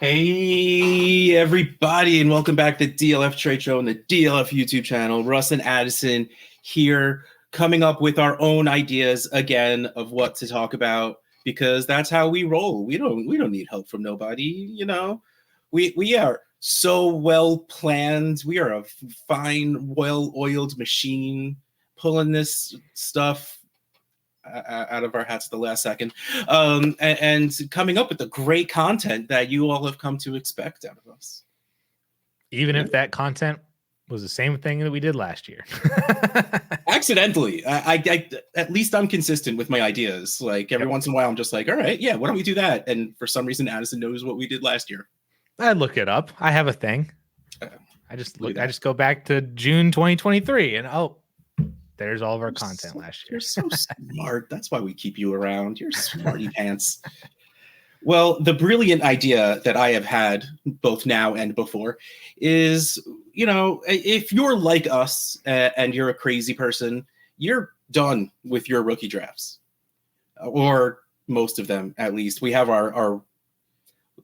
Hey, everybody, and welcome back to DLF Trade Show and the DLF YouTube channel. Russ and Addison here, coming up with our own ideas again of what to talk about, because that's how we roll. We don't need help from nobody, you know. We are so well planned. We are a fine, well-oiled machine pulling this stuff out of our hats at the last second, and coming up with the great content that you all have come to expect out of us. Even if that content was the same thing that we did last year. Accidentally. I at least I'm consistent with my ideas. Like every once in a while, I'm just like, all right, yeah, why don't we do that? And for some reason, Addison knows what we did last year. I look it up. I have a thing. I just go back to June 2023 and there's all of our content last year. You're so smart. That's why we keep you around. You're smarty pants. Well, the brilliant idea that I have had both now and before is, you know, if you're like us and you're a crazy person, you're done with your rookie drafts, or most of them, at least. We have our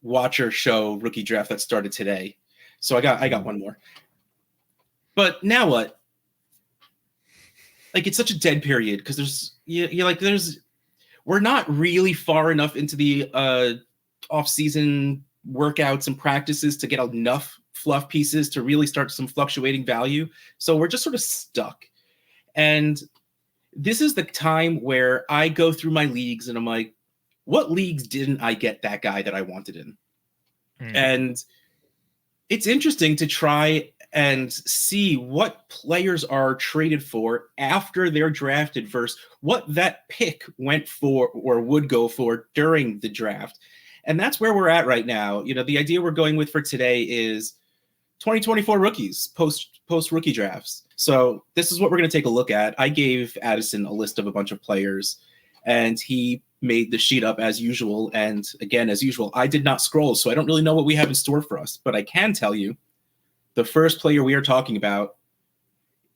watcher show rookie draft that started today. So I got one more. But now what? Like, it's such a dead period because we're not really far enough into the off-season workouts and practices to get enough fluff pieces to really start some fluctuating value. So we're just sort of stuck. And this is the time where I go through my leagues and I'm like, what leagues didn't I get that guy that I wanted in? And it's interesting to try and see what players are traded for after they're drafted versus what that pick went for or would go for during the draft. And that's where we're at right now. You know, the idea we're going with for today is 2024 rookies, post rookie drafts. So this is what we're going to take a look at. I gave Addison a list of a bunch of players, and he made the sheet up as usual. And again, as usual, I did not scroll, so I don't really know what we have in store for us. But I can tell you, the first player we are talking about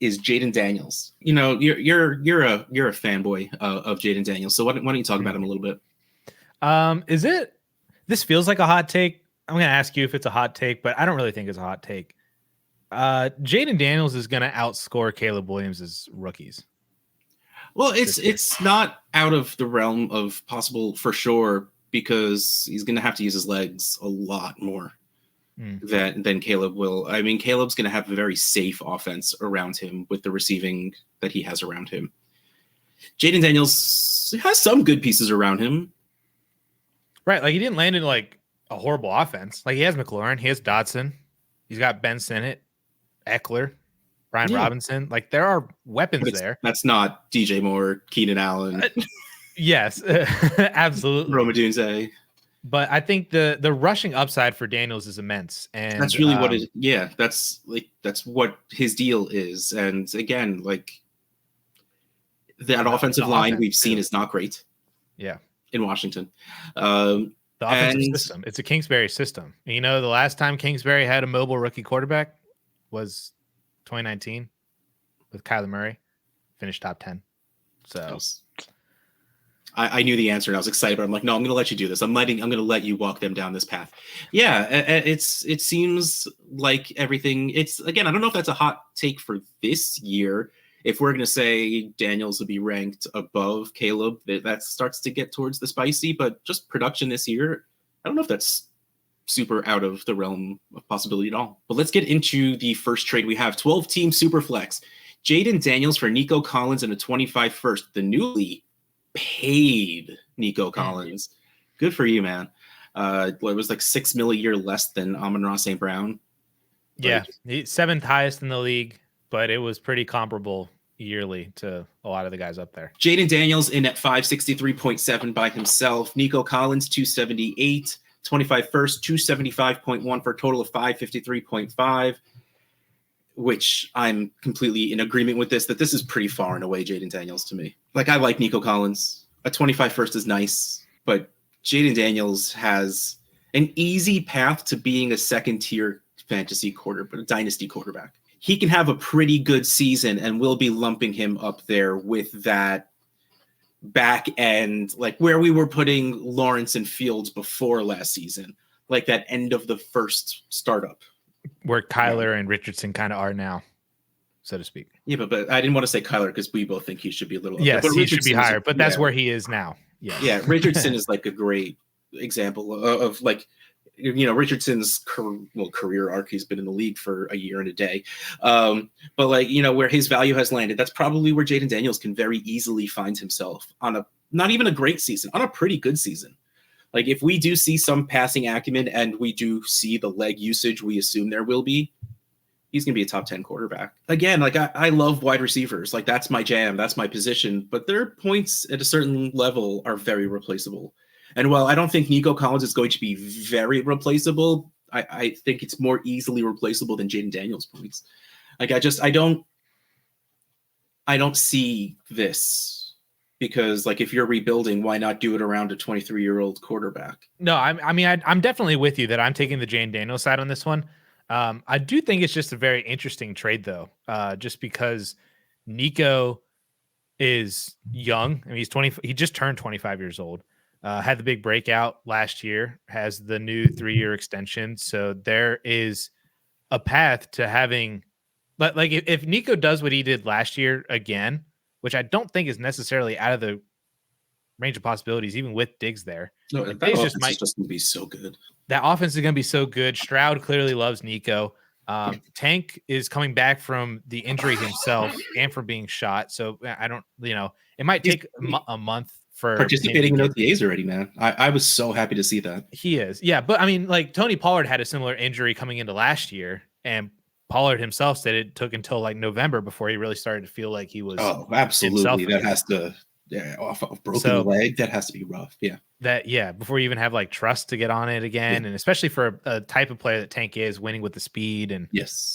is Jayden Daniels. You know, you're a fanboy of Jayden Daniels. So why don't you talk about him a little bit? This feels like a hot take. I'm going to ask you if it's a hot take, but I don't really think it's a hot take. Jayden Daniels is going to outscore Caleb Williams' rookies. Well, it's not out of the realm of possible for sure, because he's going to have to use his legs a lot more than Caleb will. I mean, Caleb's going to have a very safe offense around him with the receiving that he has around him. Jayden Daniels has some good pieces around him. Right. Like, he didn't land in like a horrible offense. Like, he has McLaurin, he has Dotson, he's got Ben Sinnott, Eckler, Brian Robinson. Like, there are weapons there. That's not DJ Moore, Keenan Allen. Yes, absolutely. Rome Odunze. But I think the rushing upside for Daniels is immense, and that's really what it. Yeah, that's what his deal is. And again, like, that offensive line we've seen is not great. Yeah, in Washington, the offensive system. It's a Kingsbury system. And, you know, the last time Kingsbury had a mobile rookie quarterback was 2019 with Kyler Murray, finished top 10. So. I knew the answer and I was excited, but I'm like, no, I'm going to let you do this. I'm going to let you walk them down this path. Yeah, it seems like everything. It's, again, I don't know if that's a hot take for this year. If we're going to say Daniels will be ranked above Caleb, that starts to get towards the spicy. But just production this year, I don't know if that's super out of the realm of possibility at all. But let's get into the first trade we have. 12-team Superflex. Jayden Daniels for Nico Collins and a 25 first. The newly paid Nico Collins. Good for you, man. It was like $6 million a year less than Amon-Ra St. Brown. Yeah, he's seventh highest in the league, but it was pretty comparable yearly to a lot of the guys up there. Jayden Daniels in at 563.7 by himself. Nico Collins 278, 25 first, 275.1 for a total of 553.5. Which I'm completely in agreement with that this is pretty far and away Jayden Daniels to me. Like, I like Nico Collins. A 25 first is nice, but Jayden Daniels has an easy path to being a second-tier fantasy quarterback, a dynasty quarterback. He can have a pretty good season, and we'll be lumping him up there with that back end, like where we were putting Lawrence and Fields before last season. like that end of the first startup. Where Kyler and Richardson kind of are now, so to speak. Yeah, but I didn't want to say Kyler because we both think he should be a little. Yes, but he should be higher, but that's where he is now. Yes. Yeah, Richardson is like a great example of like, Richardson's career arc. He's been in the league for a year and a day, but like where his value has landed, that's probably where Jayden Daniels can very easily find himself on a not even a great season, on a pretty good season. Like if we do see some passing acumen and we do see the leg usage we assume there will be, he's going to be a top 10 quarterback. Again, like I love wide receivers. Like that's my jam. That's my position. But their points at a certain level are very replaceable. And while I don't think Nico Collins is going to be very replaceable, I think it's more easily replaceable than Jayden Daniels' points. Like I don't see this. Because like if you're rebuilding, why not do it around a 23-year-old quarterback? No, I'm definitely with you that I'm taking the Jayden Daniels side on this one. I do think it's just a very interesting trade though, just because Nico is young. I mean, he's 20. He just turned 25 years old. Had the big breakout last year. Has the new 3-year extension. So there is a path to having, like if Nico does what he did last year again, which I don't think is necessarily out of the range of possibilities, even with Diggs there. No, like, that offense is just going to be so good. That offense is going to be so good. Stroud clearly loves Nico. Tank is coming back from the injury himself and from being shot. So I don't, it might take a month for participating in OTAs already, man. I was so happy to see that. He is. Yeah. But I mean, like Tony Pollard had a similar injury coming into last year, and Pollard himself said it took until like November before he really started to feel like he was. Oh, absolutely. That has to, off a broken leg, that has to be rough. Yeah. Before you even have like trust to get on it again. And especially for a type of player that Tank is, winning with the speed and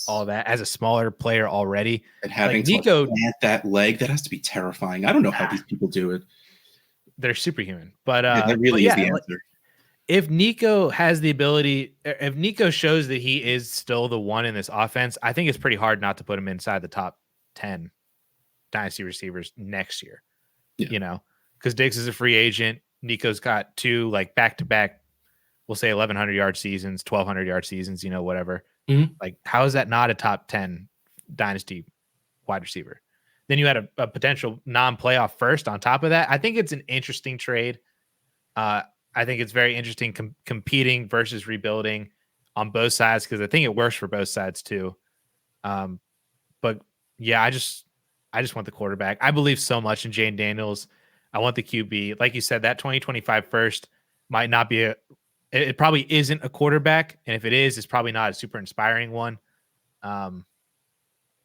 all that as a smaller player already. And having like Nico plant that leg, that has to be terrifying. I don't know how these people do it. They're superhuman. But that really is the answer. If Nico has the ability, if Nico shows that he is still the one in this offense, I think it's pretty hard not to put him inside the top 10 dynasty receivers next year, because Diggs is a free agent. Nico's got 2 like back-to-back, we'll say 1,100 yard seasons, 1,200 yard seasons, whatever. Mm-hmm. Like, how is that not a top 10 dynasty wide receiver? Then you had a potential non-playoff first on top of that. I think it's an interesting trade. I think it's very interesting competing versus rebuilding on both sides, because I think it works for both sides too. But yeah, I just want the quarterback. I believe so much in Jayden Daniels. I want the QB. Like you said, that 2025 first might not be it probably isn't a quarterback. And if it is, it's probably not a super inspiring one.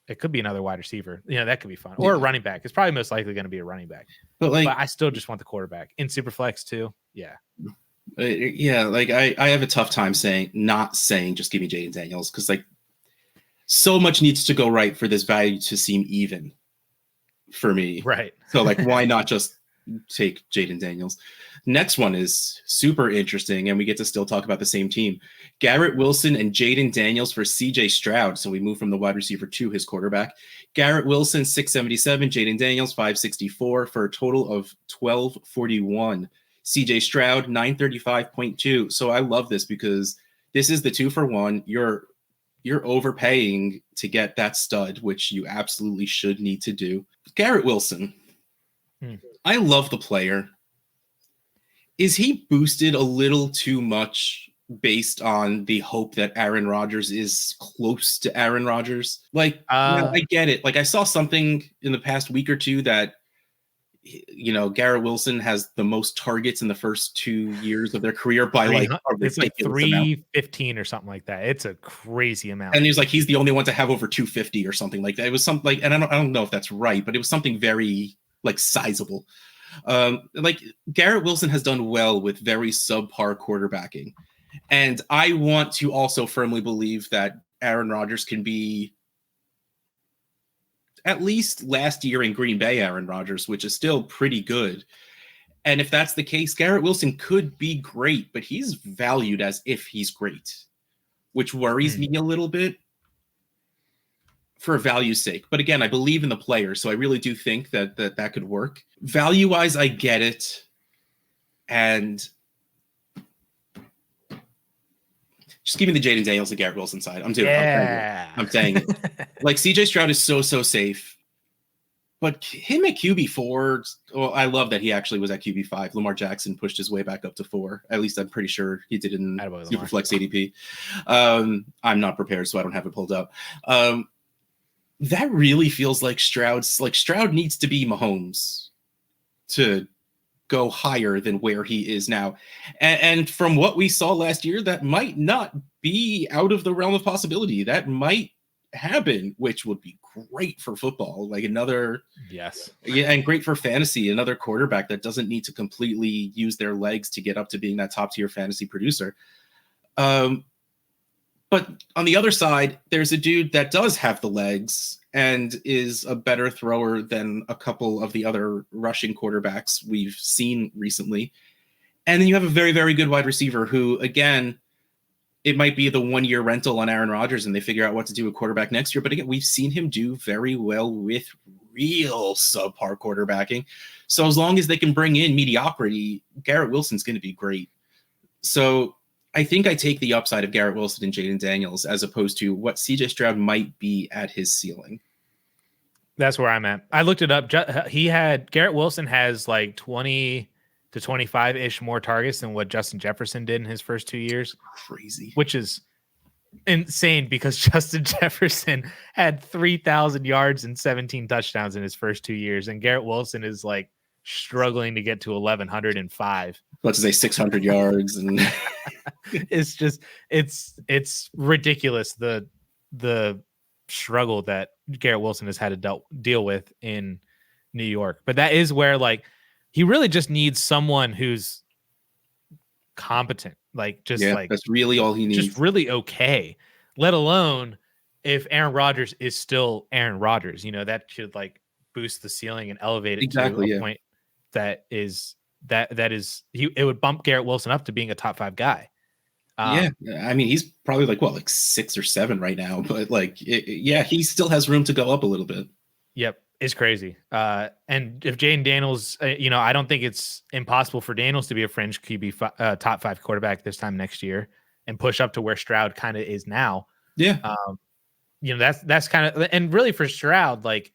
It could be another wide receiver. That could be fun. Or a running back. It's probably most likely going to be a running back. But I still just want the quarterback. In Superflex too. Yeah. Like I have a tough time not saying just give me Jayden Daniels, because like so much needs to go right for this value to seem even for me. Right. So like why not just take Jayden Daniels? Next one is super interesting, and we get to still talk about the same team. Garrett Wilson and Jayden Daniels for CJ Stroud. So we move from the wide receiver to his quarterback. Garrett Wilson 677, Jayden Daniels 564 for a total of 1241. CJ Stroud 935.2. So I love this because this is the 2-for-1. You're overpaying to get that stud, which you absolutely should need to do. Garrett Wilson. I love the player. Is he boosted a little too much based on the hope that Aaron Rodgers is close to Aaron Rodgers? Like, I get it. Like, I saw something in the past week or two that, Garrett Wilson has the most targets in the first 2 years of their career by like a it's like 315 or something like that. It's a crazy amount. And he's the only one to have over 250 or something like that. It was something like, and I don't know if that's right, but it was something very like sizable. Like Garrett Wilson has done well with very subpar quarterbacking. And I want to also firmly believe that Aaron Rodgers can be at least last year in Green Bay Aaron Rodgers, which is still pretty good. And if that's the case, Garrett Wilson could be great, but he's valued as if he's great, which worries me a little bit for value's sake. But again, I believe in the player, so I really do think that could work. Value-wise, I get it. And Just give me the Jayden Daniels and Garrett Wilson side. I'm doing Yeah. I'm saying it. Like CJ Stroud is so safe. But him at QB4, well, I love that he actually was at QB5. Lamar Jackson pushed his way back up to 4. At least I'm pretty sure he did in Superflex ADP. I'm not prepared, so I don't have it pulled up. That really feels like Stroud needs to be Mahomes to go higher than where he is now. And from what we saw last year, that might not be out of the realm of possibility. That might happen, which would be great for football. Like another, and great for fantasy, another quarterback that doesn't need to completely use their legs to get up to being that top tier fantasy producer. But on the other side, there's a dude that does have the legs and is a better thrower than a couple of the other rushing quarterbacks we've seen recently. And then you have a very, very good wide receiver who, again, it might be the 1 year rental on Aaron Rodgers and they figure out what to do with quarterback next year. But again, we've seen him do very well with real subpar quarterbacking. So as long as they can bring in mediocrity, Garrett Wilson's going to be great. So I think I take the upside of Garrett Wilson and Jayden Daniels as opposed to what CJ Stroud might be at his ceiling. That's where I'm at. I looked it up. Garrett Wilson has like 20 to 25-ish more targets than what Justin Jefferson did in his first 2 years. Crazy. Which is insane because Justin Jefferson had 3,000 yards and 17 touchdowns in his first 2 years. And Garrett Wilson is like struggling to get to 1,105. Let's say 600 yards. And it's just, it's ridiculous. The struggle that Garrett Wilson has had to deal with in New York. But that is where like, he really just needs someone who's competent, like that's really all he needs. Just really okay. Let alone if Aaron Rodgers is still Aaron Rodgers, that should like boost the ceiling and elevate it to a point that is it would bump Garrett Wilson up to being a top 5 guy. I mean, he's probably like 6 or 7 right now, but he still has room to go up a little bit. Yep. It's crazy. And if Jayden Daniels, I don't think it's impossible for Daniels to be a fringe QB top 5 quarterback this time next year and push up to where Stroud kind of is now. Yeah. That's kind of, and really for Stroud, like,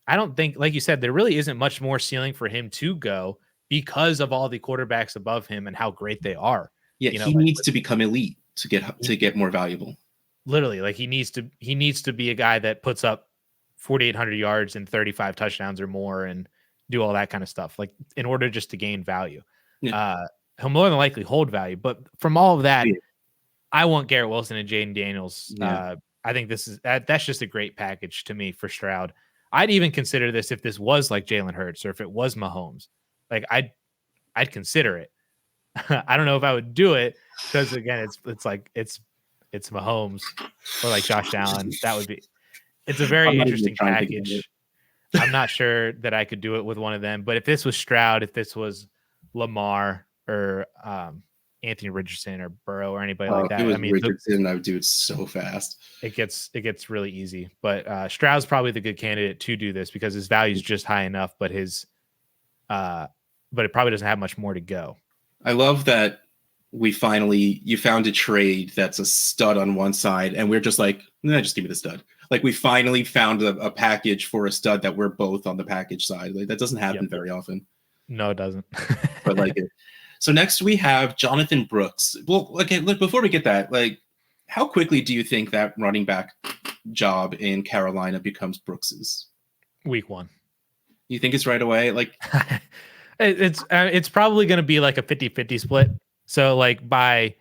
I don't think, like you said, there really isn't much more ceiling for him to go because of all the quarterbacks above him and how great they are. Yeah. He needs to become elite to get more valuable. Literally, like he needs to be a guy that puts up 4,800 yards and 35 touchdowns or more and do all that kind of stuff, like in order just to gain value. He'll more than likely hold value, but from all of that, I want Garrett Wilson and Jayden Daniels. I think that's just a great package to me for Stroud. I'd even consider this if this was like Jalen Hurts or if it was Mahomes. Like I'd consider it. I don't know if I would do it because again, it's Mahomes or like Josh Allen. It's a very interesting package. I'm not sure that I could do it with one of them, but if this was Stroud, if this was Lamar or Anthony Richardson or Burrow or anybody like that, I would do it so fast. It gets really easy. But Stroud's probably the good candidate to do this because his value is just high enough, but but it probably doesn't have much more to go. I love that you found a trade that's a stud on one side, and we're just like, nah, just give me the stud. Like we finally found a package for a stud that we're both on the package side. Like that doesn't happen very often. No, it doesn't. But like it. So next we have Jonathon Brooks. Well, okay, look, before we get that, like, how quickly do you think that running back job in Carolina becomes Brooks's? Week 1. You think it's right away? Like it's probably going to be like a 50-50 split. So like by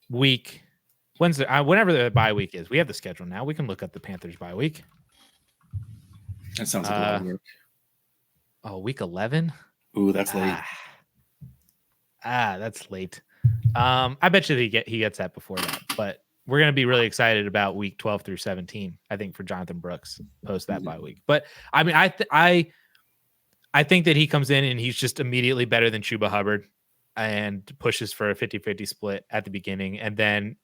week whenever the bye week is, we have the schedule now. We can look up the Panthers bye week. That sounds like a lot of work. Oh, week 11. Ooh, that's late. That's late. I bet you he gets that before that, but we're going to be really excited about week 12 through 17. I think for Jonathon Brooks post that bye week. But I mean, I think that he comes in and he's just immediately better than Chuba Hubbard and pushes for a 50-50 split at the beginning. And then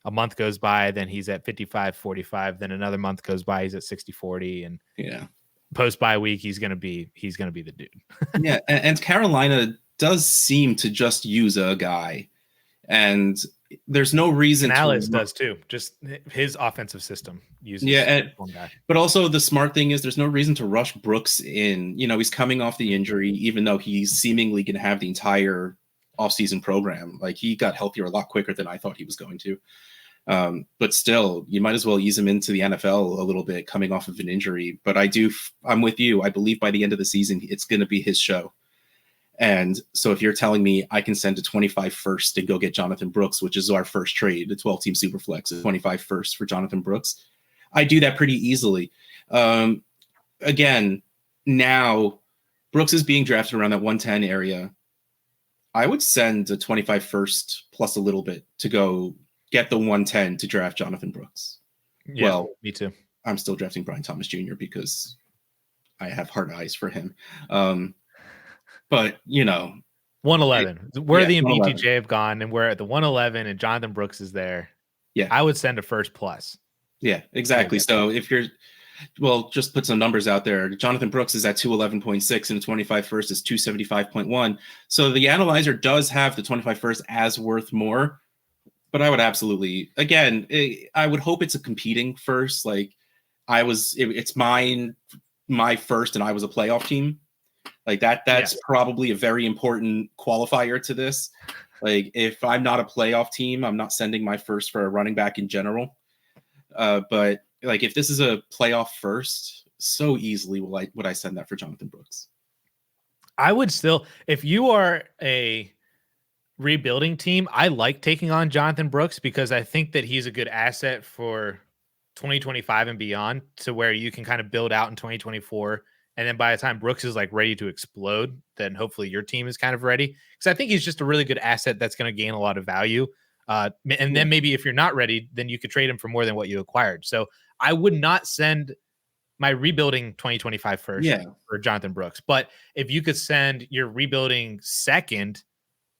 a month goes by, then he's at 55-45. Then another month goes by, he's at 60-40. And post bye week, he's going to be the dude. Yeah. And Carolina does seem to just use a guy. And there's no reason Canales does too. Just his offensive system uses one guy. But also the smart thing is there's no reason to rush Brooks in. He's coming off the injury, even though he's seemingly going to have the entire offseason program. Like, he got healthier a lot quicker than I thought he was going to. But still, you might as well ease him into the NFL a little bit coming off of an injury. But I'm with you. I believe by the end of the season, it's going to be his show. And so if you're telling me I can send a 25 first to go get Jonathon Brooks, which is our first trade, the 12-team Superflex, a 25 first for Jonathon Brooks, I do that pretty easily. Again, now Brooks is being drafted around that 110 area. I would send a 25 first plus a little bit to go get the 110 to draft Jonathon Brooks. Yeah, well, me too. I'm still drafting Brian Thomas Jr. because I have hard eyes for him. But 111. Worthy and BTJ have gone, and we're at the 111, and Jonathon Brooks is there. Yeah, I would send a first plus. Yeah, exactly. So if just put some numbers out there. Jonathon Brooks is at 211.6, and the 25 first is 275.1. So the analyzer does have the 25 first as worth more. But I would absolutely, again, I would hope it's a competing first. Like, it's my first, and I was a playoff team. Like that's probably a very important qualifier to this. Like, if I'm not a playoff team, I'm not sending my first for a running back in general. But like, if this is a playoff first, so easily would I send that for Jonathon Brooks. I would still, if you are a rebuilding team, I like taking on Jonathon Brooks because I think that he's a good asset for 2025 and beyond, to where you can kind of build out in 2024. And then by the time Brooks is like ready to explode, then hopefully your team is kind of ready. Because I think he's just a really good asset that's going to gain a lot of value. And then maybe if you're not ready, then you could trade him for more than what you acquired. So I would not send my rebuilding 2025 first for Jonathon Brooks. But if you could send your rebuilding second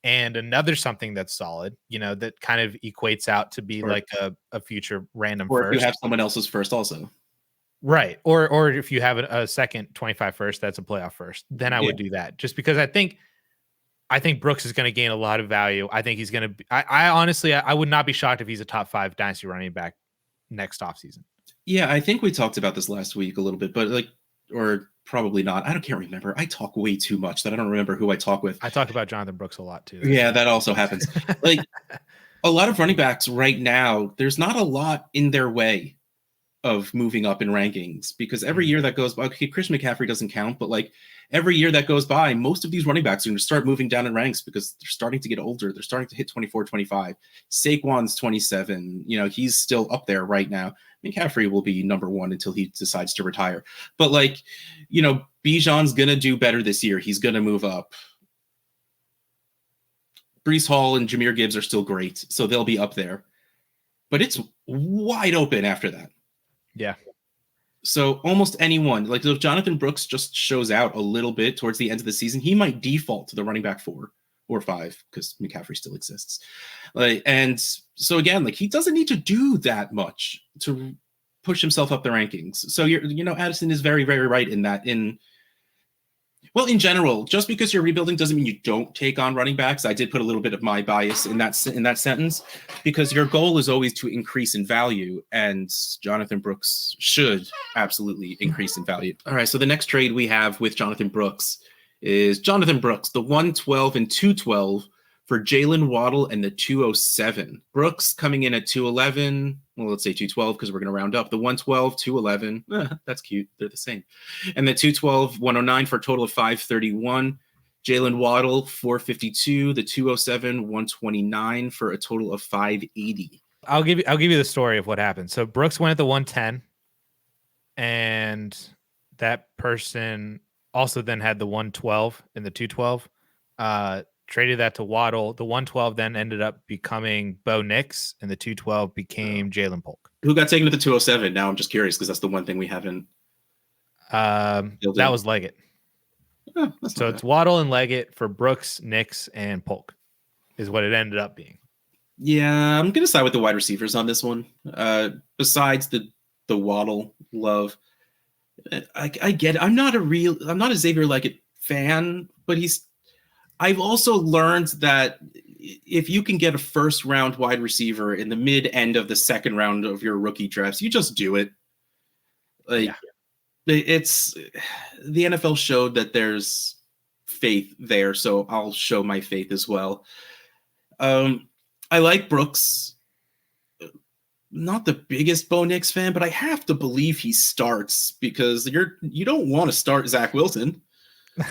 and another something that's solid, that kind of equates out to be like a future random or first. Or if you have someone else's first also. Right. Or if you have a second 25 first, that's a playoff first, then I would do that, just because I think Brooks is going to gain a lot of value. I think he's going to be, I honestly, I would not be shocked if he's a top 5 dynasty running back next offseason. Yeah. I think we talked about this last week a little bit, but or probably not. Can't remember. I talk way too much that I don't remember who I talk with. I talk about Jonathon Brooks a lot too. Yeah, that also happens. Like, a lot of running backs right now, there's not a lot in their way of moving up in rankings, because every year that goes by, okay, Chris McCaffrey doesn't count, but like every year that goes by, most of these running backs are going to start moving down in ranks because they're starting to get older. They're starting to hit 24, 25. Saquon's 27. He's still up there right now. McCaffrey will be number 1 until he decides to retire. But Bijan's going to do better this year. He's going to move up. Breece Hall and Jahmyr Gibbs are still great, so they'll be up there. But it's wide open after that. Yeah. So almost anyone, like if Jonathon Brooks just shows out a little bit towards the end of the season, he might default to the running back 4 or 5 because McCaffrey still exists. And so again, he doesn't need to do that much to push himself up the rankings. So Addison is very, very right in that. In general, just because you're rebuilding doesn't mean you don't take on running backs. I did put a little bit of my bias in that sentence, because your goal is always to increase in value, and Jonathon Brooks should absolutely increase in value. All right, so the next trade we have with Jonathon Brooks is Jonathon Brooks, the 112 and 212 for Jaylen Waddle and the 207. Brooks coming in at 211. Well, let's say 212 because we're going to round up. The 112, 211. That's cute. They're the same. And the 212, 109 for a total of 531. Jaylen Waddle, 452. The 207, 129 for a total of 580. I'll give you the story of what happened. So Brooks went at the 110, and that person also then had the 112 and the 212. Traded that to Waddle. The 112 then ended up becoming Bo Nix, and the 212 became Jalen Polk. Who got taken to the 207? Now I'm just curious because that's the one thing we haven't. That was Leggett. Oh, so it's Waddle and Leggett for Brooks, Nix, and Polk is what it ended up being. Yeah, I'm gonna side with the wide receivers on this one. Besides the Waddle love, I get it. I'm not a Xavier Leggett fan, but I've also learned that if you can get a first round wide receiver in the mid end of the second round of your rookie drafts, you just do it. Like, it's the NFL showed that there's faith there, so I'll show my faith as well. I like Brooks. Not the biggest Bo Nix fan, but I have to believe he starts because you don't want to start Zach Wilson.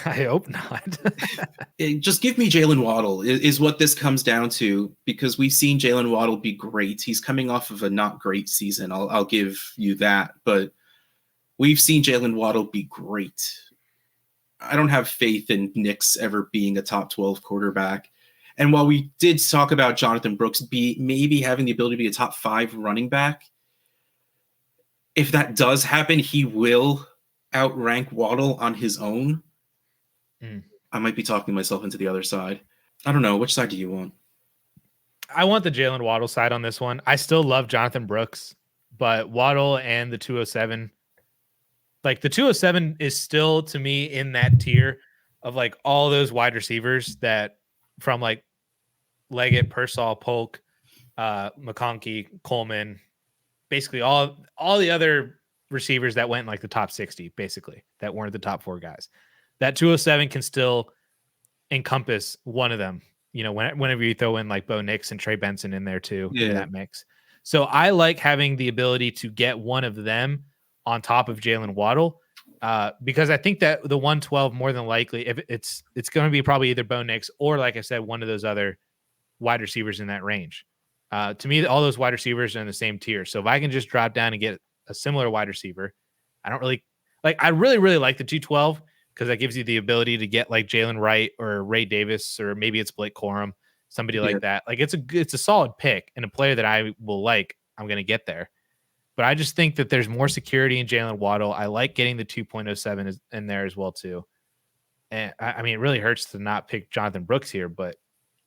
I hope not. Just give me Jaylen Waddle is what this comes down to, because we've seen Jaylen Waddle be great. He's coming off of a not great season. I'll give you that, but we've seen Jaylen Waddle be great. I don't have faith in Nix ever being a top 12 quarterback. And while we did talk about Jonathon Brooks maybe having the ability to be a top 5 running back, if that does happen, he will outrank Waddle on his own. I might be talking myself into the other side. I don't know. Which side do you want? I want the Jaylen Waddle side on this one. I still love Jonathon Brooks, but Waddle and the 207, like the 207 is still to me in that tier of like all those wide receivers that from like Leggett, Pearsall, Polk, McConkey, Coleman, basically all the other receivers that went in like the top 60, basically, that weren't the top 4 guys. That 207 can still encompass one of them, you know, whenever you throw in like Bo Nix and Trey Benson in there too, in that mix. So I like having the ability to get one of them on top of Jaylen Waddle, because I think that the 112 more than likely, if it's going to be probably either Bo Nix or, like I said, one of those other wide receivers in that range. To me, all those wide receivers are in the same tier. So if I can just drop down and get a similar wide receiver, I don't really like. I really, really like the 212 because that gives you the ability to get like Jalen Wright or Ray Davis, or maybe it's Blake Corum, somebody like that. Like it's a solid pick and a player that I will like. I'm going to get there. But I just think that there's more security in Jaylen Waddle. I like getting the 2.07 in there as well, too. And I mean, it really hurts to not pick Jonathon Brooks here, but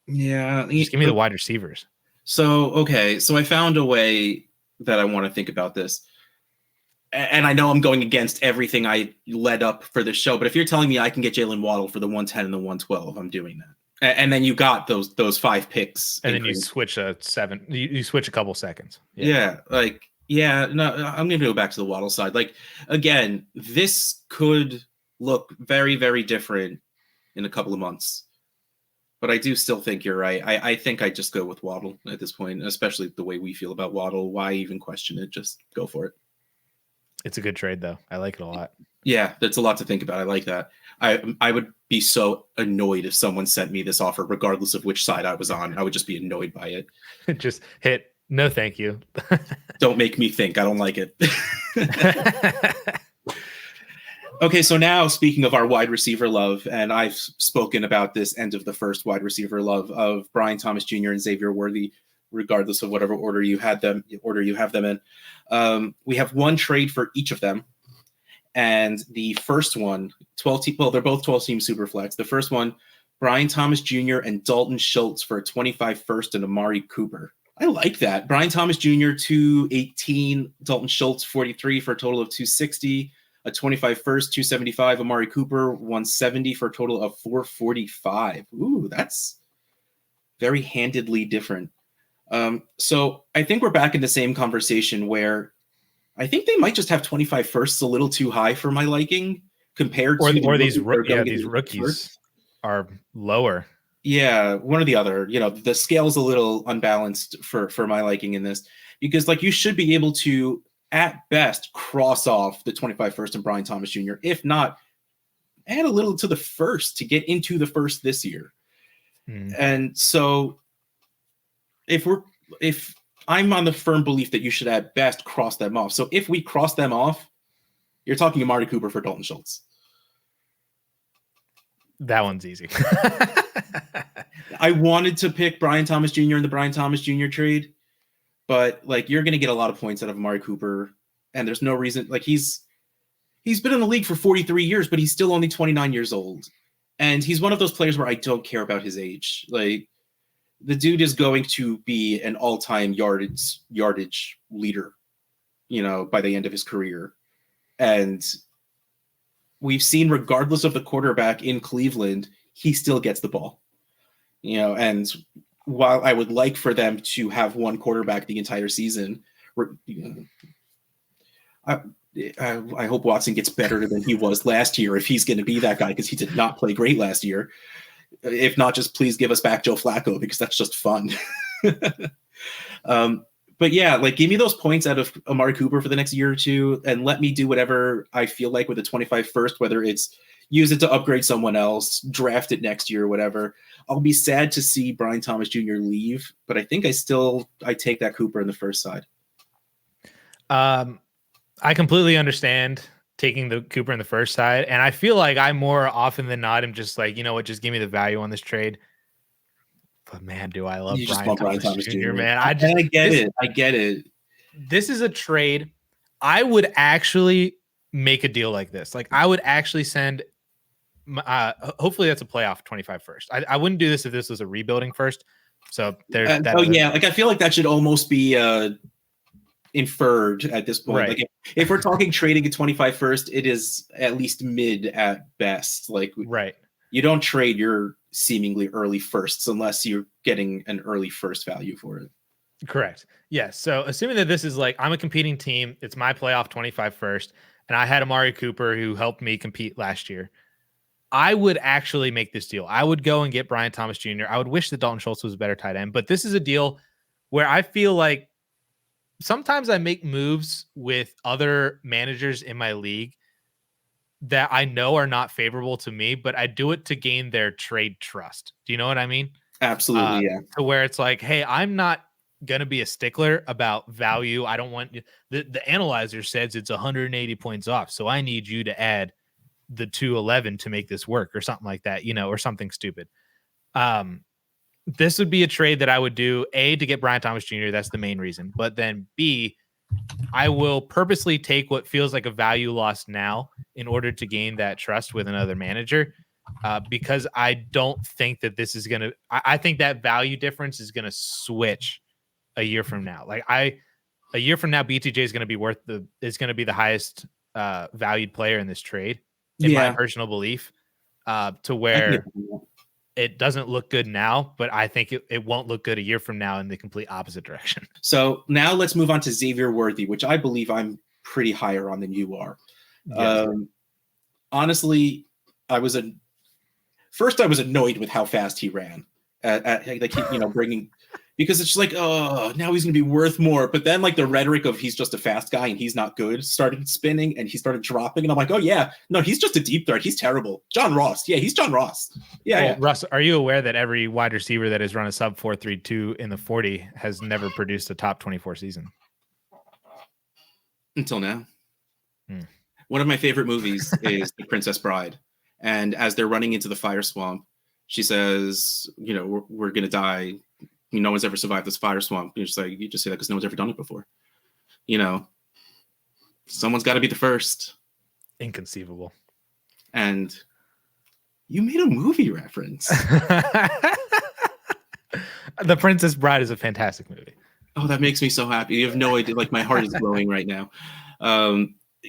just give me the wide receivers. So, okay. So I found a way that I want to think about this. And I know I'm going against everything I led up for this show, but if you're telling me I can get Jaylen Waddle for the 110 and the 112, I'm doing that. And then you got those 5 picks. And then you switch you switch a couple seconds. No, I'm going to go back to the Waddle side. Like, again, this could look very, very different in a couple of months. But I do still think you're right. I think I'd just go with Waddle at this point, especially the way we feel about Waddle. Why even question it? Just go for it. It's a good trade, though. I like it a lot. Yeah, that's a lot to think about. I like that. I would be so annoyed if someone sent me this offer, regardless of which side I was on. I would just be annoyed by it. Just hit no, thank you. Don't make me think. I don't like it. Okay, so now speaking of our wide receiver love, and I've spoken about this end of the first wide receiver love of Brian Thomas Jr. and Xavier Worthy, regardless of whatever order you have them in. We have one trade for each of them. And the first one, 12-team, well, they're both 12-team Superflex. The first one, Brian Thomas Jr. and Dalton Schultz for a 25 first and Amari Cooper. I like that. Brian Thomas Jr., 218, Dalton Schultz, 43 for a total of 260, a 25 first, 275, Amari Cooper, 170 for a total of 445. Ooh, that's very handedly different. So I think we're back in the same conversation where I think they might just have 25 firsts a little too high for my liking compared to these rookies are lower. Yeah, one or the other. You know, the scale's a little unbalanced for my liking in this, because like you should be able to at best cross off the 25 first and Brian Thomas Jr. If not, add a little to the first to get into the first this year. And so if I'm on the firm belief that you should at best cross them off. So if we cross them off, you're talking Amari Cooper for Dalton Schultz. That one's easy. I wanted to pick Brian Thomas Jr. in the Brian Thomas Jr. trade, but like you're going to get a lot of points out of Amari Cooper, and there's no reason. Like he's been in the league for 43 years, but he's still only 29 years old, and he's one of those players where I don't care about his age. Like the dude is going to be an all-time yardage leader, you know, by the end of his career. And we've seen, regardless of the quarterback in Cleveland, he still gets the ball, you know, and while I would like for them to have one quarterback the entire season, I hope Watson gets better than he was last year if he's going to be that guy, because he did not play great last year. If not, just please give us back Joe Flacco, because that's just fun. But yeah, like give me those points out of Amari Cooper for the next year or two, and let me do whatever I feel like with the 25 first, whether it's use it to upgrade someone else, draft it next year, or whatever. I'll be sad to see Brian Thomas Jr. leave, but I think I take that Cooper in the first side. I completely understand taking the Cooper in the first side, and I feel like I more often than not am just like, you know what, just give me the value on this trade. But man, do I love Brian Thomas Jr. Man, I get it. This is a trade. I would actually make a deal like this. Like I would actually send. Hopefully that's a playoff 25 first. I wouldn't do this if this was a rebuilding first. So there's that. Like I feel like that should almost be inferred at this point. Right. Like if we're talking trading a 25 first, it is at least mid at best. Like right. You don't trade your seemingly early firsts unless you're getting an early first value for it. Correct. Yes. So assuming that this is like I'm a competing team, it's my playoff 25 first, and I had Amari Cooper who helped me compete last year. I would actually make this deal. I would go and get Brian Thomas Jr. I would wish that Dalton Schultz was a better tight end, but this is a deal where I feel like sometimes I make moves with other managers in my league that I know are not favorable to me, but I do it to gain their trade trust. Do you know what I mean? Absolutely, yeah. To where it's like, hey, I'm not going to be a stickler about value. I don't want the analyzer says it's 180 points off, so I need you to add the 211 to make this work or something like that, or something stupid. This would be a trade that I would do, A, to get Brian Thomas Jr. That's the main reason. But then B, I will purposely take what feels like a value loss now in order to gain that trust with another manager, because I don't think that this is going to – I think that value difference is going to switch a year from now. Like a year from now, BTJ is going to be the highest valued player in this trade, in my personal belief, to where it doesn't look good now, but I think it won't look good a year from now in the complete opposite direction. So now let's move on to Xavier Worthy, which I believe I'm pretty higher on than you are. Yes. Honestly, I was annoyed with how fast he ran bringing, because it's just like, oh, now he's going to be worth more. But then like the rhetoric of he's just a fast guy and he's not good started spinning, and he started dropping. And I'm like, oh yeah, no, he's just a deep threat. He's terrible. John Ross. Yeah, he's John Ross. Yeah, well, yeah. Russ, are you aware that every wide receiver that has run a sub 4.32 in the 40 has never produced a top 24 season? Until now. One of my favorite movies is The Princess Bride. And as they're running into the fire swamp, she says, we're going to die. No one's ever survived this fire swamp. You just say that because no one's ever done it before. Someone's got to be the first. Inconceivable. And you made a movie reference. The Princess Bride is a fantastic movie. Oh, that makes me so happy. You have no idea. Like my heart is glowing right now.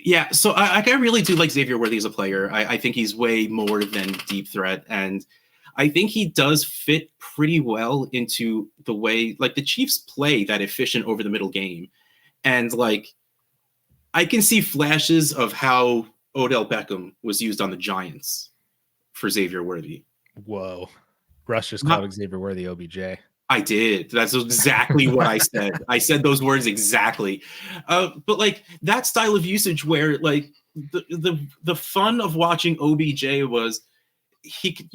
Yeah, so I really do like Xavier Worthy as a player. I think he's way more than deep threat, and I think he does fit pretty well into the way like the Chiefs play that efficient over the middle game. And like I can see flashes of how Odell Beckham was used on the Giants for Xavier Worthy. Whoa. Russ just called Xavier Worthy OBJ. I did. That's exactly what I said. I said those words exactly. But like that style of usage where like the fun of watching OBJ was he,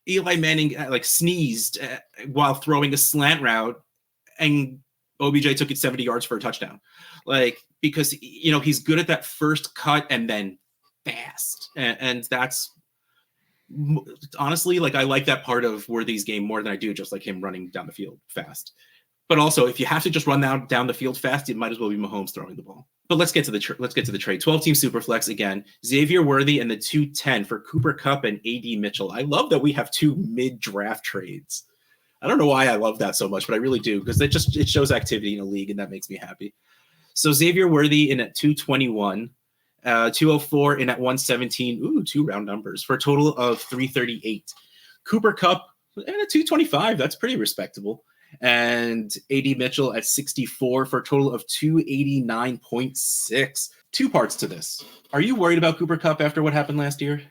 Eli Manning like sneezed while throwing a slant route, and OBJ took it 70 yards for a touchdown. Like, because, he's good at that first cut and then fast. And that's honestly, like, I like that part of Worthy's game more than I do just like him running down the field fast. But also, if you have to just run down the field fast, it might as well be Mahomes throwing the ball. But let's get to the trade. 12-team Superflex again. Xavier Worthy and the 210 for Cooper Kupp and AD Mitchell. I love that we have two mid-draft trades. I don't know why I love that so much, but I really do, because it shows activity in a league, and that makes me happy. So Xavier Worthy in at 221, 204 in at 117. Ooh, two round numbers for a total of 338. Cooper Kupp And a 225, that's pretty respectable. And AD Mitchell at 64 for a total of 289.6. Two parts to this. Are you worried about Cooper Kupp after what happened last year?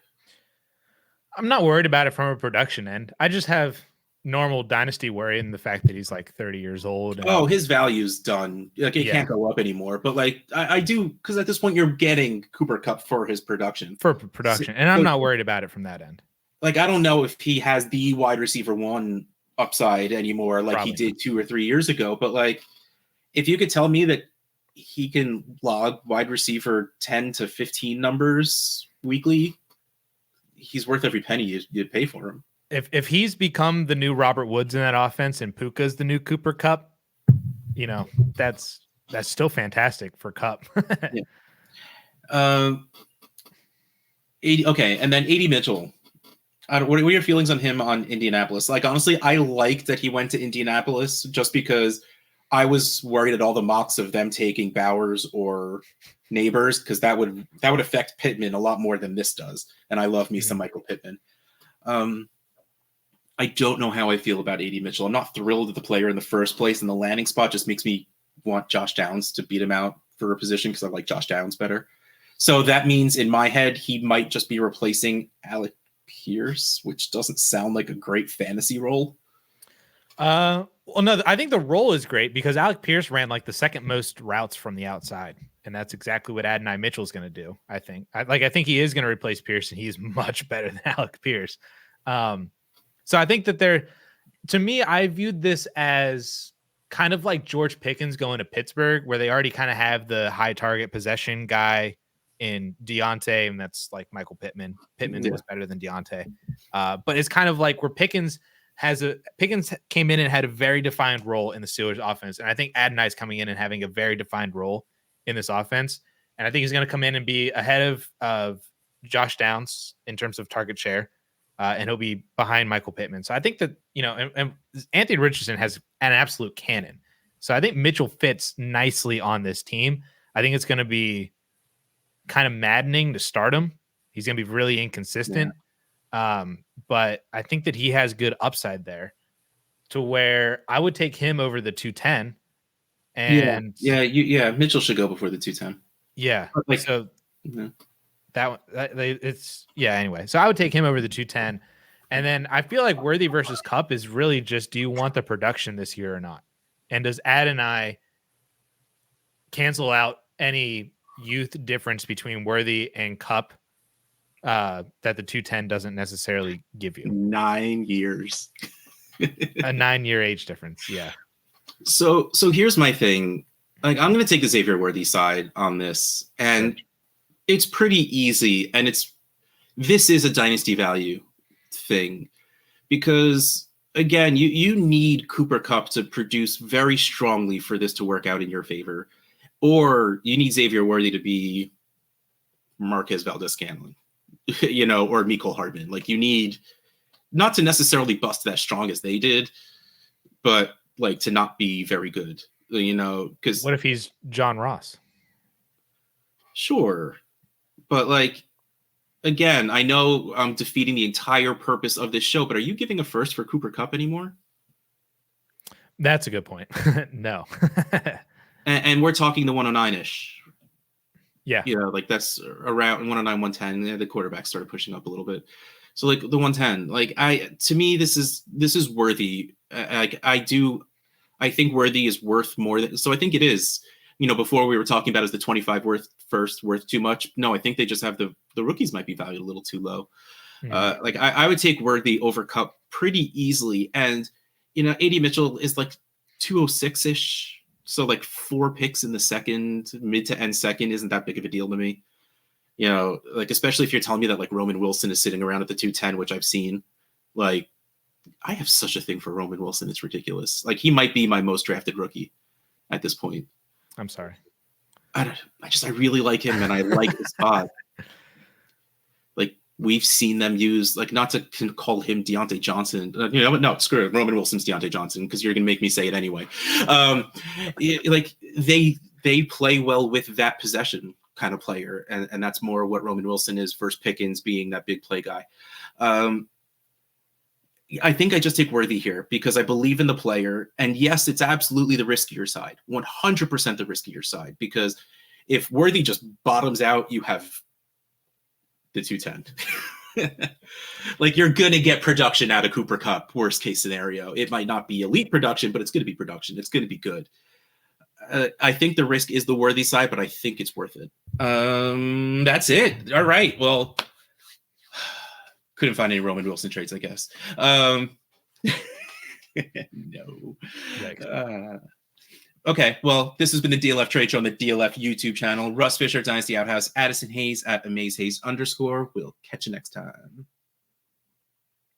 I'm not worried about it from a production end. I just have normal Dynasty worry in the fact that he's like 30 years old. And his value's done. Like, it can't go up anymore. But like, I do, because at this point you're getting Cooper Kupp for his production. And I'm not worried about it from that end. Like, I don't know if he has the wide receiver one upside anymore, like Probably. He did 2 or 3 years ago. But like, if you could tell me that he can log wide receiver 10 to 15 numbers weekly, he's worth every penny you pay for him. If he's become the new Robert Woods in that offense and Puka's the new Cooper Kupp, that's still fantastic for Kupp. Yeah. 80, okay, and then AD Mitchell. What are your feelings on him on Indianapolis? Like, honestly, I like that he went to Indianapolis just because I was worried at all the mocks of them taking Bowers or Neighbors, because that would affect Pittman a lot more than this does. And I love me some Michael Pittman. I don't know how I feel about AD Mitchell. I'm not thrilled with the player in the first place, and the landing spot just makes me want Josh Downs to beat him out for a position because I like Josh Downs better. So that means in my head, he might just be replacing Alec Pierce, which doesn't sound like a great fantasy role. Well, no, I think the role is great because Alec Pierce ran like the second most routes from the outside, and that's exactly what Adonai Mitchell is going to do. I think he is going to replace Pierce, and he's much better than Alec Pierce. So I think that to me, I viewed this as kind of like George Pickens going to Pittsburgh, where they already kind of have the high target possession guy in Deontay, and that's like Michael Pittman. Pittman was better than Deontay. But it's kind of like where Pickens came in and had a very defined role in the Steelers offense. And I think Adonai is coming in and having a very defined role in this offense. And I think he's going to come in and be ahead of Josh Downs in terms of target share. And he'll be behind Michael Pittman. So I think that, and Anthony Richardson has an absolute cannon. So I think Mitchell fits nicely on this team. I think it's going to be kind of maddening to start him. He's going to be really inconsistent. Yeah. But I think that he has good upside there to where I would take him over the 210. And Mitchell should go before the 210. Yeah. Anyway, so I would take him over the 210. And then I feel like Worthy versus Kupp is really just, do you want the production this year or not? And does Adonai cancel out any youth difference between Worthy and Kupp that the 210 doesn't necessarily give you? 9 years. A 9-year age difference. Yeah. So here's my thing. Like, I'm going to take the Xavier Worthy side on this, and it's pretty easy. And this is a dynasty value thing, because again, you need Cooper Kupp to produce very strongly for this to work out in your favor, or you need Xavier Worthy to be Marquez Valdez-Scantling, or Mecole Hardman. Like, you need not to necessarily bust that strong as they did, but like to not be very good, because what if he's John Ross? Sure. But like, again, I know I'm defeating the entire purpose of this show, but are you giving a first for Cooper Kupp anymore? That's a good point. No. and we're talking the 109-ish. Yeah. Like that's around 109, 110. The quarterback started pushing up a little bit. So like the 110, like to me, this is Worthy. I think Worthy is worth more than, so I think it is. Before we were talking about, is the 25 worth too much? No, I think they just have the rookies might be valued a little too low. Mm-hmm. Like I would take Worthy over Kupp pretty easily. And, AD Mitchell is like 206-ish. So like 4 picks in the second, mid to end second isn't that big of a deal to me. Like, especially if you're telling me that like Roman Wilson is sitting around at the 210, which I've seen. Like, I have such a thing for Roman Wilson. It's ridiculous. Like, he might be my most drafted rookie at this point. I'm sorry. I really like him, and I like his spot. Like, we've seen them use, like, not to call him Deontay Johnson. No, screw it. Roman Wilson's Deontay Johnson, because you're going to make me say it anyway. Like, they play well with that possession kind of player, and that's more what Roman Wilson is versus Pickens being that big play guy. I think I just take Worthy here because I believe in the player. And yes, it's absolutely the riskier side, 100% the riskier side, because if Worthy just bottoms out, you have the 210. Like, you're going to get production out of Cooper Kupp, worst case scenario. It might not be elite production, but it's going to be production. It's going to be good. I think the risk is the Worthy side, but I think it's worth it. That's it. All right. Well, couldn't find any Roman Wilson trades, I guess. No. Okay, well, this has been the DLF Trade Show on the DLF YouTube channel. Russ Fisher, Dynasty Outhouse, Addison Hayes at AmazeHayes_. We'll catch you next time.